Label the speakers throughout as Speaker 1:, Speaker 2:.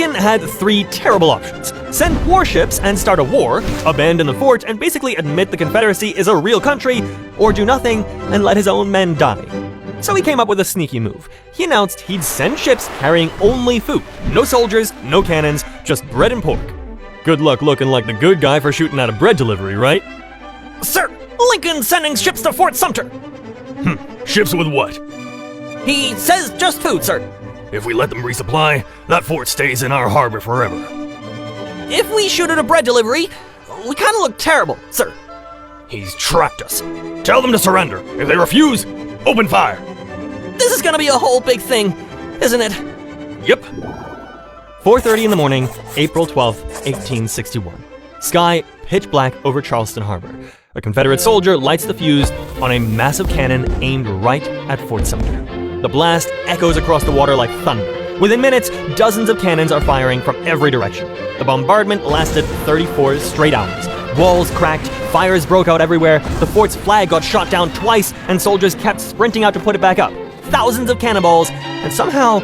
Speaker 1: Lincoln had three terrible options: send warships and start a war, abandon the fort and basically admit the Confederacy is a real country, or do nothing and let his own men die. So he came up with a sneaky move. He announced he'd send ships carrying only food. No soldiers, no cannons, just bread and pork. Good luck looking like the good guy for shooting out a bread delivery, right?
Speaker 2: Sir, Lincoln's sending ships to Fort Sumter.
Speaker 3: Ships with what?
Speaker 2: He says just food, sir.
Speaker 3: If we let them resupply, that fort stays in our harbor forever.
Speaker 2: If we shoot at a bread delivery, we kind of look terrible, sir.
Speaker 3: He's trapped us. Tell them to surrender. If they refuse, open fire.
Speaker 2: This is gonna be a whole big thing, isn't it?
Speaker 3: Yep.
Speaker 1: 4:30 in the morning, April 12th, 1861. Sky pitch black over Charleston Harbor. A Confederate soldier lights the fuse on a massive cannon aimed right at Fort Sumter. The blast echoes across the water like thunder. Within minutes, dozens of cannons are firing from every direction. The bombardment lasted 34 straight hours. Walls cracked, fires broke out everywhere, the fort's flag got shot down twice, and soldiers kept sprinting out to put it back up. Thousands of cannonballs, and somehow,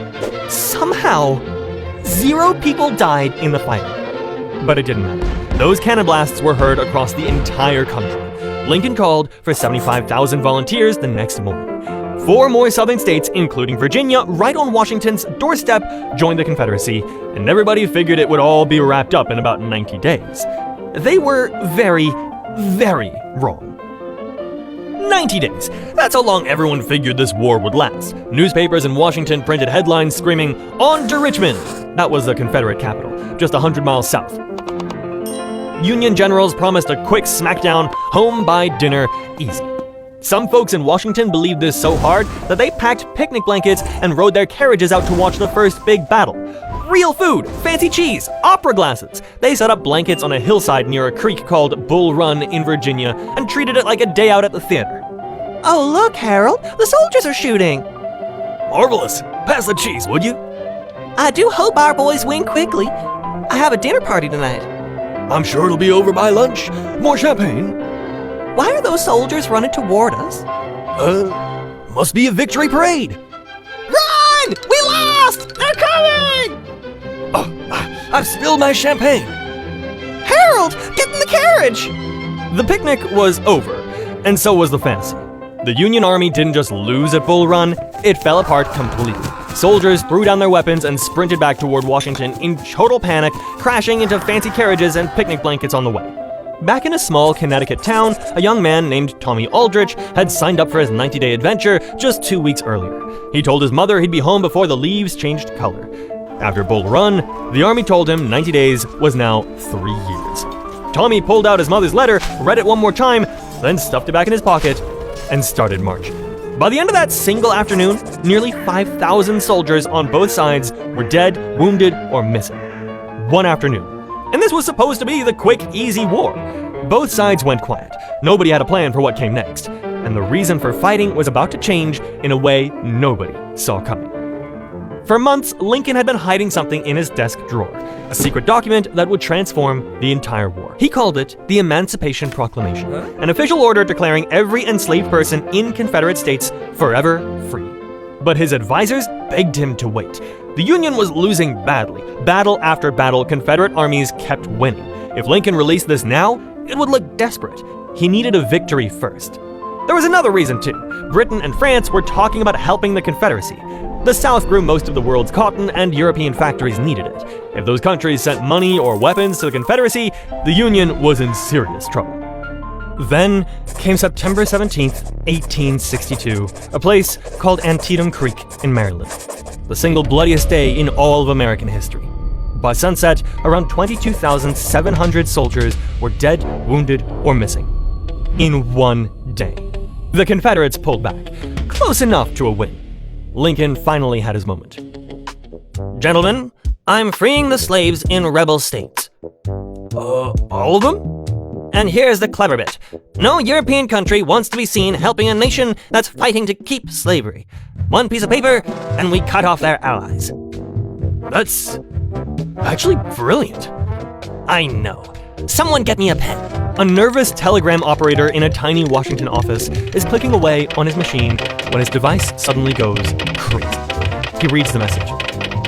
Speaker 1: 0 people died in the fighting. But it didn't matter. Those cannon blasts were heard across the entire country. Lincoln called for 75,000 volunteers the next morning. 4 more southern states, including Virginia, right on Washington's doorstep, joined the Confederacy, and everybody figured it would all be wrapped up in about 90 days. They were very, very wrong. 90 days. That's how long everyone figured this war would last. Newspapers in Washington printed headlines screaming, "On to Richmond!" That was the Confederate capital, just 100 miles south. Union generals promised a quick smackdown, home by dinner, easy. Some folks in Washington believed this so hard that they packed picnic blankets and rode their carriages out to watch the first big battle. Real food, fancy cheese, opera glasses. They set up blankets on a hillside near a creek called Bull Run in Virginia and treated it like a day out at the theater.
Speaker 2: Oh, look, Harold, the soldiers are shooting.
Speaker 3: Marvelous. Pass the cheese, would you?
Speaker 2: I do hope our boys win quickly. I have a dinner party tonight.
Speaker 3: I'm sure it'll be over by lunch. More champagne?
Speaker 2: Why are those soldiers running toward us?
Speaker 3: Must be a victory parade.
Speaker 2: Run! We lost! They're coming!
Speaker 3: Oh, I've spilled my champagne.
Speaker 2: Harold, get in the carriage!
Speaker 1: The picnic was over, and so was the fantasy. The Union Army didn't just lose at Bull Run, it fell apart completely. Soldiers threw down their weapons and sprinted back toward Washington in total panic, crashing into fancy carriages and picnic blankets on the way. Back in a small Connecticut town, a young man named Tommy Aldrich had signed up for his 90-day adventure just 2 weeks earlier. He told his mother he'd be home before the leaves changed color. After Bull Run, the army told him 90 days was now 3 years. Tommy pulled out his mother's letter, read it one more time, then stuffed it back in his pocket and started marching. By the end of that single afternoon, nearly 5,000 soldiers on both sides were dead, wounded, or missing. One afternoon. And this was supposed to be the quick, easy war. Both sides went quiet. Nobody had a plan for what came next. And the reason for fighting was about to change in a way nobody saw coming. For months, Lincoln had been hiding something in his desk drawer, a secret document that would transform the entire war. He called it the Emancipation Proclamation, an official order declaring every enslaved person in Confederate States forever free. But his advisors begged him to wait. The Union was losing badly. Battle after battle, Confederate armies kept winning. If Lincoln released this now, it would look desperate. He needed a victory first. There was another reason too. Britain and France were talking about helping the Confederacy. The South grew most of the world's cotton, and European factories needed it. If those countries sent money or weapons to the Confederacy, the Union was in serious trouble. Then came September 17th, 1862, a place called Antietam Creek in Maryland. The single bloodiest day in all of American history. By sunset, around 22,700 soldiers were dead, wounded, or missing. In one day. The Confederates pulled back, close enough to a win. Lincoln finally had his moment.
Speaker 2: Gentlemen, I'm freeing the slaves in rebel states.
Speaker 1: All of them?
Speaker 2: And here's the clever bit. No European country wants to be seen helping a nation that's fighting to keep slavery. One piece of paper, and we cut off their allies.
Speaker 1: That's actually brilliant.
Speaker 2: I know. Someone get me a pen.
Speaker 1: A nervous telegram operator in a tiny Washington office is clicking away on his machine when his device suddenly goes crazy. He reads the message,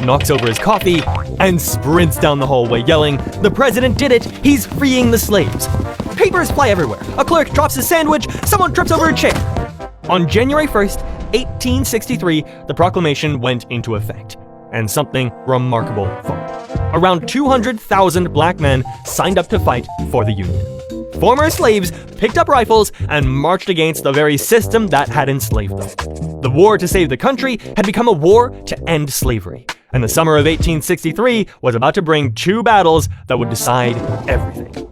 Speaker 1: knocks over his coffee, and sprints down the hallway yelling, "The president did it! He's freeing the slaves!" Papers fly everywhere. A clerk drops his sandwich, someone trips over a chair. On January 1st, 1863, the proclamation went into effect, and something remarkable followed. Around 200,000 black men signed up to fight for the Union. Former slaves picked up rifles and marched against the very system that had enslaved them. The war to save the country had become a war to end slavery, and the summer of 1863 was about to bring two battles that would decide everything.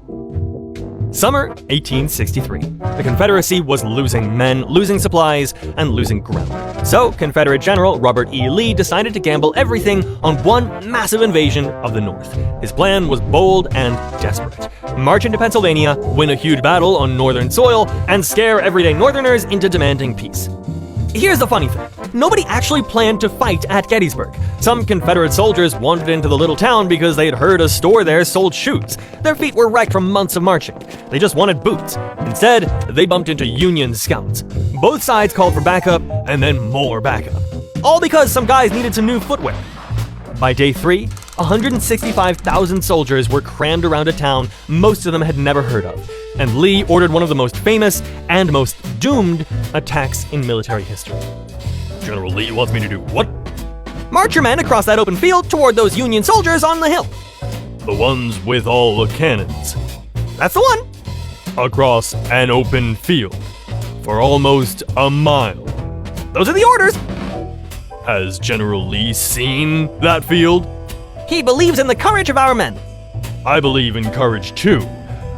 Speaker 1: Summer 1863. The Confederacy was losing men, losing supplies, and losing ground. So, Confederate General Robert E. Lee decided to gamble everything on one massive invasion of the North. His plan was bold and desperate. March into Pennsylvania, win a huge battle on Northern soil, and scare everyday Northerners into demanding peace. Here's the funny thing. Nobody actually planned to fight at Gettysburg. Some Confederate soldiers wandered into the little town because they'd heard a store there sold shoes. Their feet were wrecked from months of marching. They just wanted boots. Instead, they bumped into Union scouts. Both sides called for backup, and then more backup. All because some guys needed some new footwear. By day 3, 165,000 soldiers were crammed around a town most of them had never heard of, and Lee ordered one of the most famous and most doomed attacks in military history.
Speaker 3: General Lee wants me to do what?
Speaker 2: March your men across that open field toward those Union soldiers on the hill.
Speaker 3: The ones with all the cannons.
Speaker 2: That's the one.
Speaker 3: Across an open field. For almost a mile.
Speaker 2: Those are the orders.
Speaker 3: Has General Lee seen that field?
Speaker 2: He believes in the courage of our men.
Speaker 3: I believe in courage too.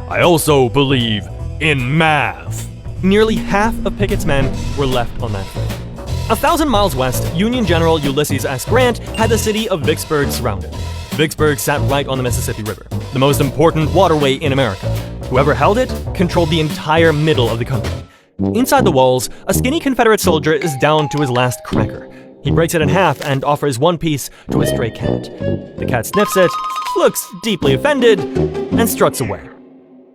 Speaker 3: I also believe in math.
Speaker 1: Nearly half of Pickett's men were left on that field. 1,000 miles west, Union General Ulysses S. Grant had the city of Vicksburg surrounded. Vicksburg sat right on the Mississippi River, the most important waterway in America. Whoever held it controlled the entire middle of the country. Inside the walls, a skinny Confederate soldier is down to his last cracker. He breaks it in half and offers one piece to a stray cat. The cat sniffs it, looks deeply offended, and struts away.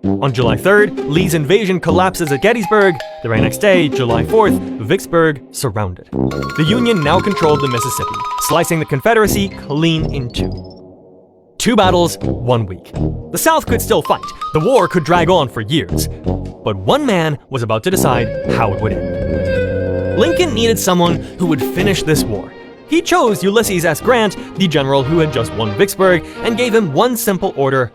Speaker 1: On July 3rd, Lee's invasion collapses at Gettysburg. The very next day, July 4th, Vicksburg surrounded. The Union now controlled the Mississippi, slicing the Confederacy clean in two. 2 battles, 1 week. The South could still fight. The war could drag on for years. But one man was about to decide how it would end. Lincoln needed someone who would finish this war. He chose Ulysses S. Grant, the general who had just won Vicksburg, and gave him one simple order: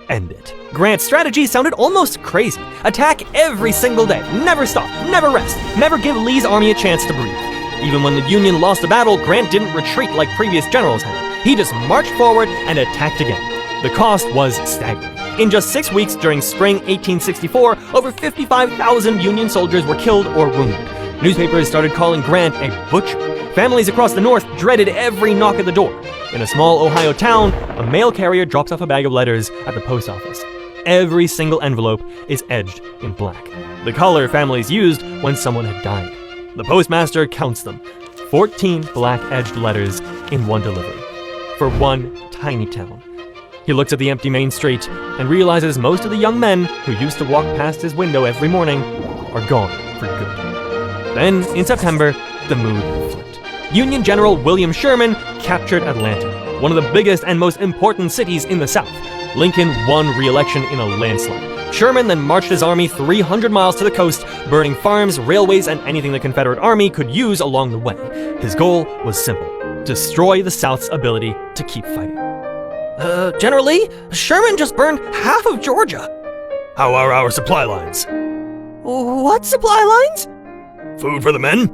Speaker 1: end it. Grant's strategy sounded almost crazy. Attack every single day. Never stop. Never rest. Never give Lee's army a chance to breathe. Even when the Union lost a battle, Grant didn't retreat like previous generals had. He just marched forward and attacked again. The cost was staggering. In just 6 weeks during spring 1864, over 55,000 Union soldiers were killed or wounded. Newspapers started calling Grant a butcher. Families across the North dreaded every knock at the door. In a small Ohio town, a mail carrier drops off a bag of letters at the post office. Every single envelope is edged in black, the color families used when someone had died. The postmaster counts them, 14 black-edged letters in one delivery, for one tiny town. He looks at the empty main street and realizes most of the young men who used to walk past his window every morning are gone for good. Then, in September, the mood flipped. Union General William Sherman captured Atlanta, one of the biggest and most important cities in the South. Lincoln won re-election in a landslide. Sherman then marched his army 300 miles to the coast, burning farms, railways, and anything the Confederate army could use along the way. His goal was simple: destroy the South's ability to keep fighting.
Speaker 2: General Lee, Sherman just burned half of Georgia.
Speaker 3: How are our supply lines?
Speaker 2: What supply lines?
Speaker 3: Food for the men?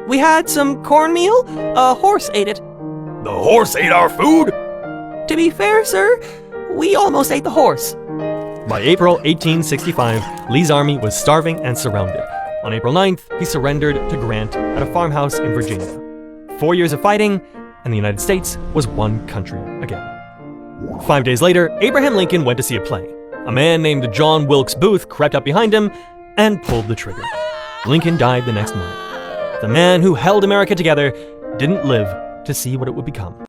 Speaker 2: We had some cornmeal. A horse ate it.
Speaker 3: The horse ate our food?
Speaker 2: To be fair, sir, we almost ate the horse.
Speaker 1: By April 1865, Lee's army was starving and surrounded. On April 9th, he surrendered to Grant at a farmhouse in Virginia. 4 years of fighting, and the United States was one country again. 5 days later, Abraham Lincoln went to see a play. A man named John Wilkes Booth crept up behind him and pulled the trigger. Lincoln died the next morning. The man who held America together didn't live to see what it would become.